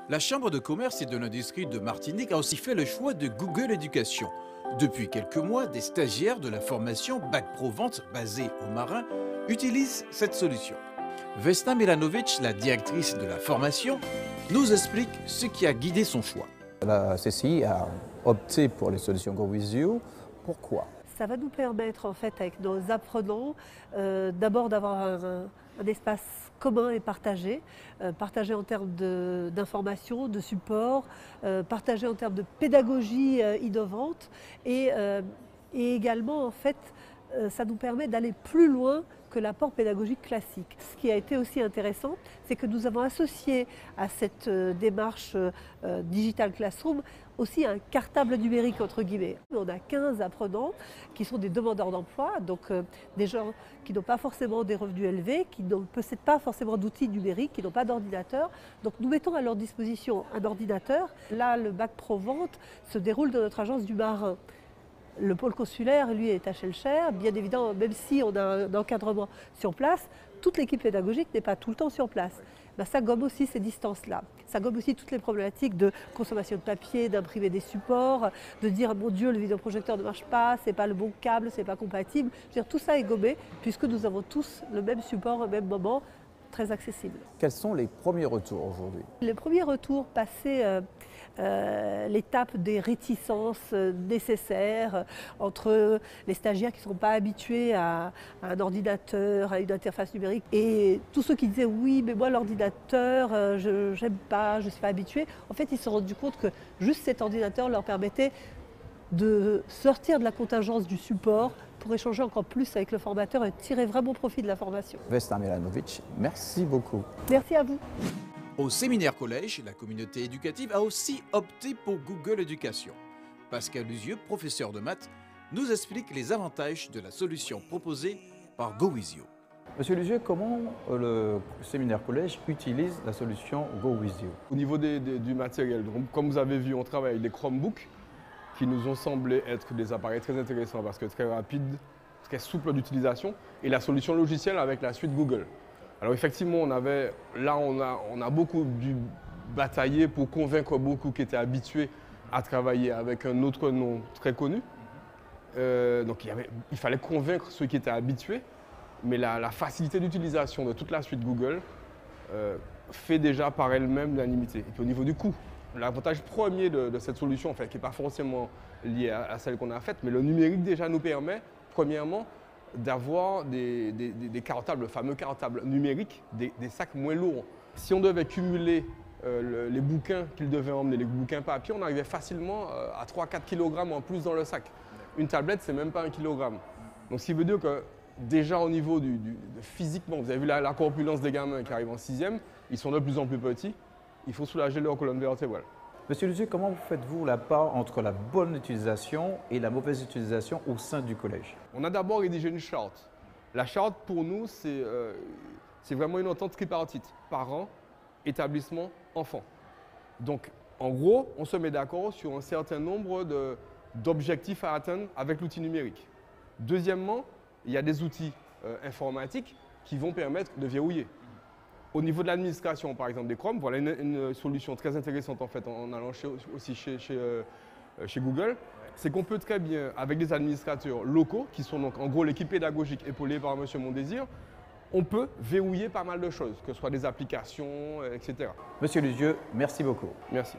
La Chambre de commerce et de l'industrie de Martinique a aussi fait le choix de Google Éducation. Depuis quelques mois, des stagiaires de la formation Bac Pro Vente basée au Marin utilisent cette solution. Vesna Milanovic, la directrice de la formation, nous explique ce qui a guidé son choix. La CCI a opté pour les solutions GoWithYou. Pourquoi? Ça va nous permettre en fait avec nos apprenants d'abord d'avoir un espace commun et partagé, partagé en termes d'information, de support, partagé en termes de pédagogie innovante et également en fait ça nous permet d'aller plus loin que l'apport pédagogique classique. Ce qui a été aussi intéressant, c'est que nous avons associé à cette démarche Digital Classroom aussi un cartable numérique entre guillemets. On a 15 apprenants qui sont des demandeurs d'emploi, donc des gens qui n'ont pas forcément des revenus élevés, qui ne possèdent pas forcément d'outils numériques, qui n'ont pas d'ordinateur. Donc nous mettons à leur disposition un ordinateur. Là, le Bac Pro Vente se déroule dans notre agence du Marin. Le pôle consulaire, lui, est à Schellcher. Bien évidemment, même si on a un encadrement sur place, toute l'équipe pédagogique n'est pas tout le temps sur place. Ben, ça gomme aussi ces distances-là. Ça gomme aussi toutes les problématiques de consommation de papier, d'imprimer des supports, de dire mon Dieu, le vidéoprojecteur ne marche pas, c'est pas le bon câble, c'est pas compatible. Je veux dire, tout ça est gommé puisque nous avons tous le même support au même moment, très accessible. Quels sont les premiers retours aujourd'hui? Les premiers retours passés l'étape des réticences nécessaires entre les stagiaires qui ne sont pas habitués à un ordinateur, à une interface numérique, et tous ceux qui disaient oui, mais moi l'ordinateur, je n'aime pas, je ne suis pas habitué. En fait, ils se sont rendus compte que juste cet ordinateur leur permettait de sortir de la contingence du support pour échanger encore plus avec le formateur et tirer vraiment profit de la formation. Vesna Milanovic, merci beaucoup. Merci à vous. Au séminaire collège, la communauté éducative a aussi opté pour Google Éducation. Pascal Luzieux, professeur de maths, nous explique les avantages de la solution proposée par GoWithYou. Monsieur Luzieux, comment le séminaire collège utilise la solution GoWithYou? Au niveau du matériel, comme vous avez vu, on travaille avec des Chromebooks qui nous ont semblé être des appareils très intéressants parce que très rapides, très souples d'utilisation, et la solution logicielle avec la suite Google. Alors effectivement, on a beaucoup dû batailler pour convaincre beaucoup qui étaient habitués à travailler avec un autre nom très connu. Donc il fallait convaincre ceux qui étaient habitués, mais la facilité d'utilisation de toute la suite Google fait déjà par elle-même l'unanimité. Et puis au niveau du coût, l'avantage premier de cette solution, en fait, qui n'est pas forcément lié à celle qu'on a faite, mais le numérique déjà nous permet, premièrement, d'avoir des cartables, le fameux cartable numérique, des sacs moins lourds. Si on devait cumuler les bouquins qu'ils devaient emmener, les bouquins papier, on arrivait facilement à 3-4 kg en plus dans le sac. Une tablette, c'est même pas 1 kg. Donc ce qui veut dire que déjà au niveau physiquement, vous avez vu la corpulence des gamins qui arrivent en 6e, ils sont de plus en plus petits. Il faut soulager leur colonne vertébrale. Monsieur Luzieux, comment faites-vous la part entre la bonne utilisation et la mauvaise utilisation au sein du collège? On a d'abord rédigé une charte. La charte, pour nous, c'est vraiment une entente tripartite. Parents, établissement, enfants. Donc, en gros, on se met d'accord sur un certain nombre d'objectifs à atteindre avec l'outil numérique. Deuxièmement, il y a des outils informatiques qui vont permettre de verrouiller. Au niveau de l'administration, par exemple, des Chrome, voilà une solution très intéressante en fait en allant aussi chez Google. C'est qu'on peut très bien, avec des administrateurs locaux, qui sont donc en gros l'équipe pédagogique épaulée par M. Mondésir, on peut verrouiller pas mal de choses, que ce soit des applications, etc. Monsieur Luzieux, merci beaucoup. Merci.